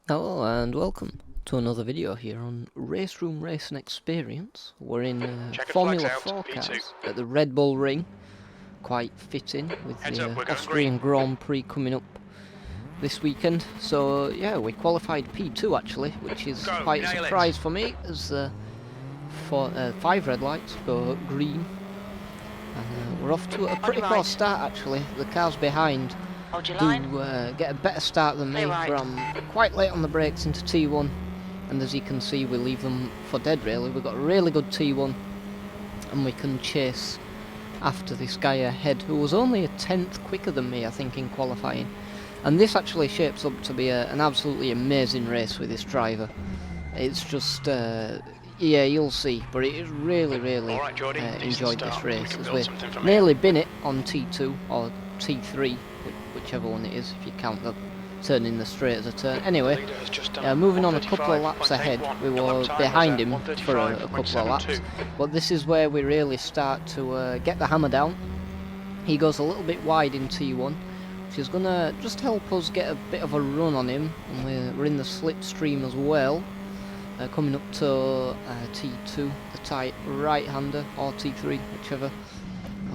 Hello and welcome to another video here on Raceroom Racing Experience. We're in Checkered flags Formula out, 4 P2. cars at the Red Bull Ring. Quite fitting with Heads up, the we're going Austrian green. Grand Prix coming up this weekend. So yeah, we qualified P2 actually, which is Go, quite a nail it. surprise for me as 5 red lights go green. And we're off to a pretty your poor right. start actually. The cars behind Hold your do line. get a better start than me, Clear right. but I'm quite late on the brakes into T1, and as you can see we leave them for dead really. We've got a really good T1 and we can chase after this guy ahead who was only a tenth quicker than me I think in qualifying, and this actually shapes up to be an absolutely amazing race with this driver. It's just yeah, you'll see, but it is really All right, Jordy, enjoyed decent this start. We race can as build well. something from Nearly bin it on T2 or T3, whichever one it is if you count the turning the straight as a turn. Anyway, The leader has just done moving on a couple of laps 135.81. ahead, we The were lap time behind was him at for a couple of laps, 135.72. but this is where we really start to get the hammer down. He goes a little bit wide in T1, which is going to just help us get a bit of a run on him, and we're in the slipstream as well. Coming up to T2, the tight right-hander, or T3, whichever.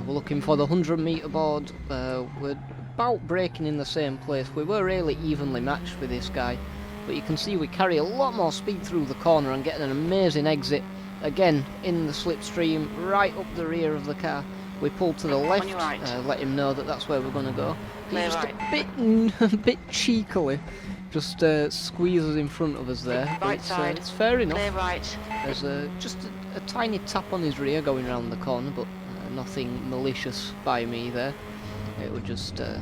We're looking for the 100-metre board. We're about braking in the same place. We were really evenly matched with this guy, but you can see we carry a lot more speed through the corner and get an amazing exit. Again, in the slipstream, right up the rear of the car. We pull to the left, right. let him know that that's where we're going to go. He Clear just right. a bit cheekily just squeezes in front of us there. But Right side. it's fair enough. Clear right. There's just a tiny tap on his rear going around the corner, but nothing malicious by me there. It was just a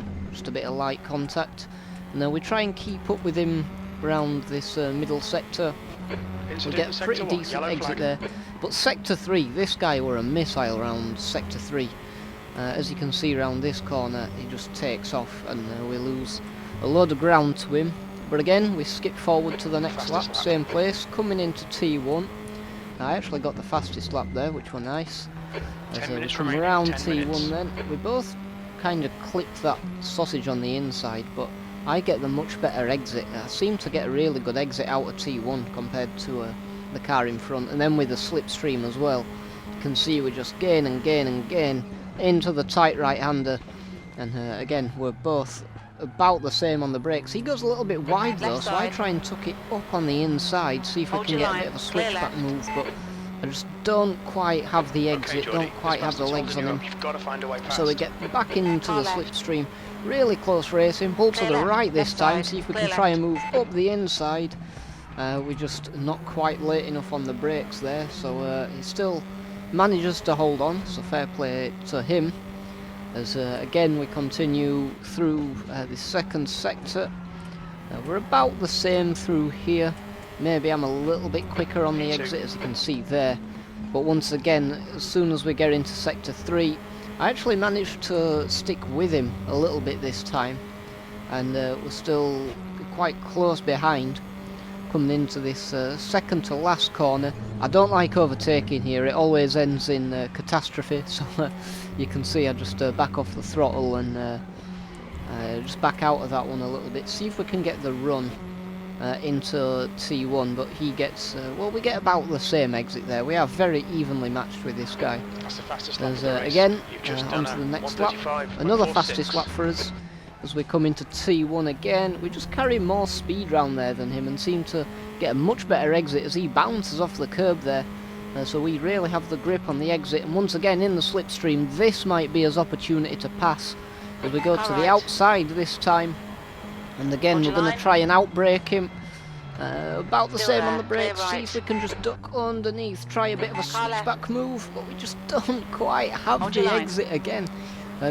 bit of light contact. And we try and keep up with him around this middle sector. We get a pretty decent exit there. But sector 3, this guy were a missile around sector 3. As you can see around this corner, he just takes off and we lose a load of ground to him. But again, we skip forward to the next lap, same place, coming into T1. I actually got the fastest lap there, which was nice. As we come around T1 then, we both kind of clipped that sausage on the inside, but I get the much better exit. I seem to get a really good exit out of T1 compared to the car in front, and then with the slipstream as well. You can see we just gain and gain and gain into the tight right-hander, and again, we're both about the same on the brakes. He goes a little bit wide though, so I try and tuck it up on the inside, see if we can get a bit of a switchback move, but I just don't quite have the exit, don't quite have the legs on him. So we get back into the slipstream. Really close racing, pull to the right this time, see if we can try and move up the inside. We're just not quite late enough on the brakes there, so he still manages to hold on, so fair play to him. As again we continue through the second sector. We're about the same through here. Maybe I'm a little bit quicker on the exit, as you can see there. But once again, as soon as we get into sector 3, I actually managed to stick with him a little bit this time. And we're still quite close behind. Coming into this second to last corner. I don't like overtaking here, it always ends in catastrophe, so you can see I just back off the throttle and just back out of that one a little bit, see if we can get the run into T1, but he gets, well, we get about the same exit there. We are very evenly matched with this guy. That's the fastest There's, lap of the race. again, You've just onto done the a next lap, 135.46. another fastest lap for us. As we come into T1 again, we just carry more speed round there than him and seem to get a much better exit as he bounces off the curb there. So we really have the grip on the exit, and once again in the slipstream, this might be his opportunity to pass as we go to the outside this time. And again, we're going to try and outbrake him. About the same on the brakes, see if we can just duck underneath, try a bit of a switchback move, but we just don't quite have the exit again.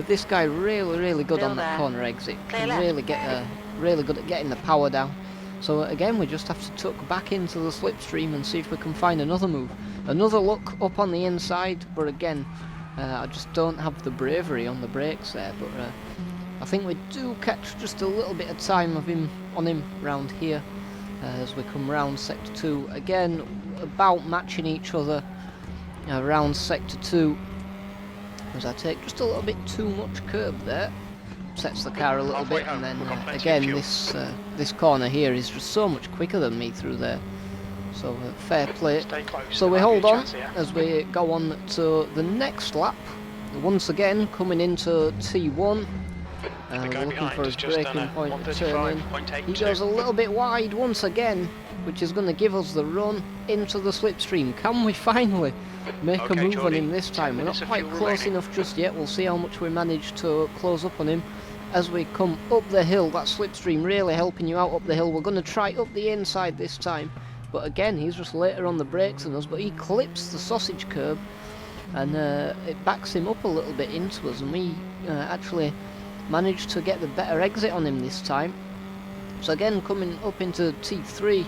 This guy really good on that corner exit, can really get really good at getting the power down. So again, we just have to tuck back into the slipstream and see if we can find another move. Another look up on the inside, but again, I just don't have the bravery on the brakes there. But I think we do catch just a little bit of time of him on him round here. As we come round sector 2, again about matching each other around sector 2, as I take just a little bit too much curb there. upsets the car a little Halfway bit, and home, then we've got plenty of again fuel. this corner here is just so much quicker than me through there. So fair play. Stay close. So we There might hold be a on chance here. as we go on to the next lap. Once again coming into T1. The We're guy looking behind for has his just done braking a point to turn in. 135.82. He goes a little bit wide once again, which is going to give us the run into the slipstream. Can we finally make a Okay, move on Geordie, him this 10 time? We're not minutes of quite fuel close remaining. enough just yet. We'll see how much we manage to close up on him as we come up the hill. That slipstream really helping you out up the hill. We're going to try up the inside this time, but again he's just later on the brakes than us, but he clips the sausage curb and it backs him up a little bit into us, and we actually managed to get the better exit on him this time. So again coming up into T3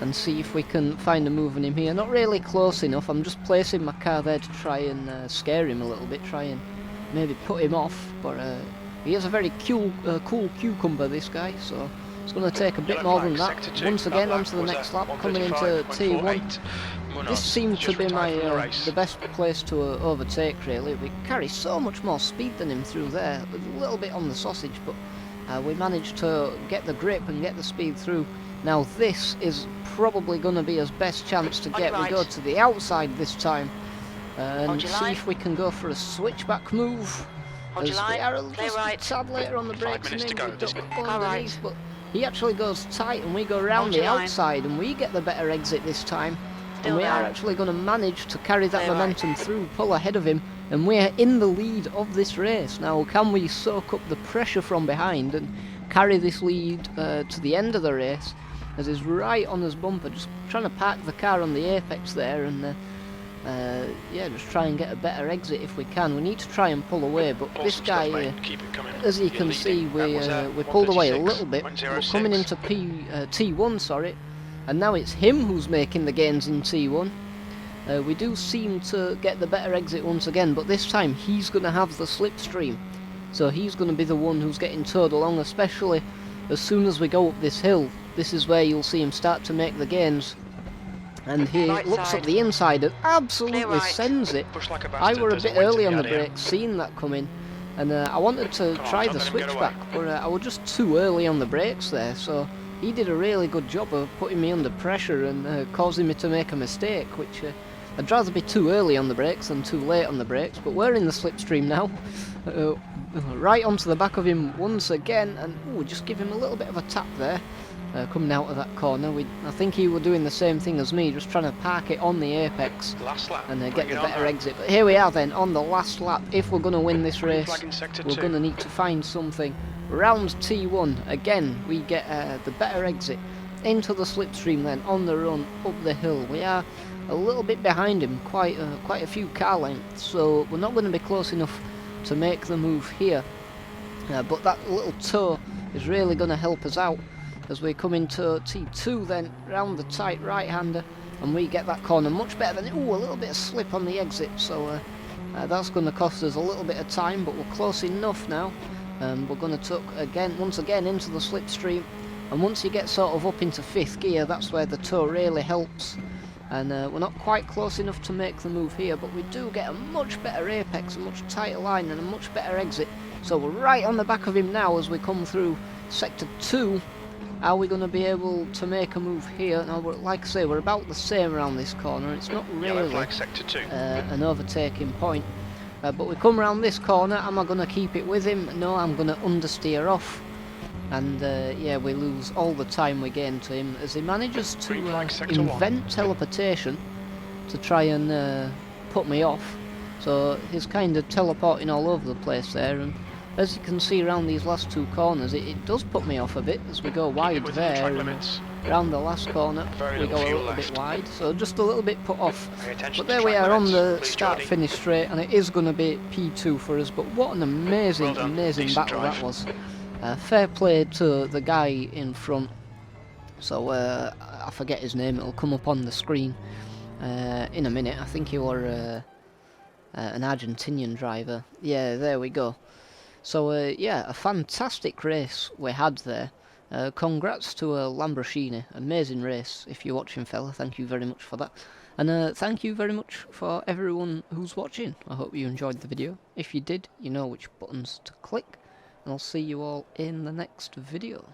and see if we can find a move on him here. Not really close enough. I'm just placing my car there to try and scare him a little bit, try and maybe put him off, but he is a very cool cucumber, this guy, so it's going to take a bit Yellow more flag, than that. sector 2. Once again That onto the lap was next at lap, coming into 135.48. T1. Munoz This seemed to just be retired from the my race. the best place to overtake, really. We carry so much more speed than him through there, a little bit on the sausage, but we managed to get the grip and get the speed through. Now this is probably going to be his best chance to get. We go to the outside this time and see if we can go for a switchback move. As we are just a tad later on the 5 brakes, minutes to maybe go. don't go underneath, but he actually goes tight and we go round the outside and we get the better exit this time. And we are actually going to manage to carry that momentum through, pull ahead of him, and we're in the lead of this race. Now can we soak up the pressure from behind and carry this lead to the end of the race, as he's right on his bumper, just trying to park the car on the apex there, and yeah, just try and get a better exit if we can. We need to try and pull away, but Awesome this stuff, guy mate. here, Keep it coming. as you You're can see, leading. we pulled away a 136, little bit. We're 106. coming into T1, sorry, and now it's him who's making the gains in T1. We do seem to get the better exit once again, but this time he's going to have the slipstream, so he's going to be the one who's getting towed along, especially as soon as we go up this hill. This is where you'll see him start to make the gains, and he looks up the inside and absolutely sends it. Push like a I bastard. were a There's bit way to early be on the out here. brakes, seeing that coming, and I wanted to Come on, try don't the let him get switchback, away. but I was just too early on the brakes there, so he did a really good job of putting me under pressure and causing me to make a mistake, which I'd rather be too early on the brakes than too late on the brakes. But we're in the slipstream now, right onto the back of him once again, and ooh, just give him a little bit of a tap there. Coming out of that corner, I think he were doing the same thing as me, just trying to park it on the apex Last lap. and get Bring the it on better home. exit. But here we are then, on the last lap. If we're going to win this Green race, flag in sector we're 2. going to need to find something. Round T1, again, we get the better exit into the slipstream then, on the run, up the hill. We are a little bit behind him, quite a few car lengths, so we're not going to be close enough to make the move here. But that little toe is really going to help us out as we come into T2 then, round the tight right-hander, and we get that corner much better than, ooh, a little bit of slip on the exit, so that's going to cost us a little bit of time, but we're close enough now. We're going to tuck once again into the slipstream, and once you get sort of up into 5th gear, that's where the toe really helps. And we're not quite close enough to make the move here, but we do get a much better apex, a much tighter line, and a much better exit. So we're right on the back of him now as we come through sector 2. Are we going to be able to make a move here? Now, like I say, we're about the same around this corner. It's not Yellow really flag sector 2. an overtaking point. But we come around this corner. Am I going to keep it with him? No, I'm going to understeer off. And yeah, we lose all the time we gain to him as he manages to Green flag sector 1. invent teleportation to try and put me off. So he's kind of teleporting all over the place there, and as you can see around these last 2 corners, it does put me off a bit as we go wide within the there, track and limits. around the last corner Very we go little a fuel little bit left. wide, so just a little bit put off. Pay attention But to there we track are on limits, the please, start Geordie. finish straight, and it is going to be P2 for us, but what an amazing, Well done. amazing Decent battle drive. that was. Fair play to the guy in front. So I forget his name, it'll come up on the screen in a minute. I think he were an Argentinian driver. Yeah, there we go. So yeah, a fantastic race we had there. Congrats to Lamborghini, amazing race. If you're watching, fella, thank you very much for that. And thank you very much for everyone who's watching. I hope you enjoyed the video. If you did, you know which buttons to click. and I'll see you all in the next video.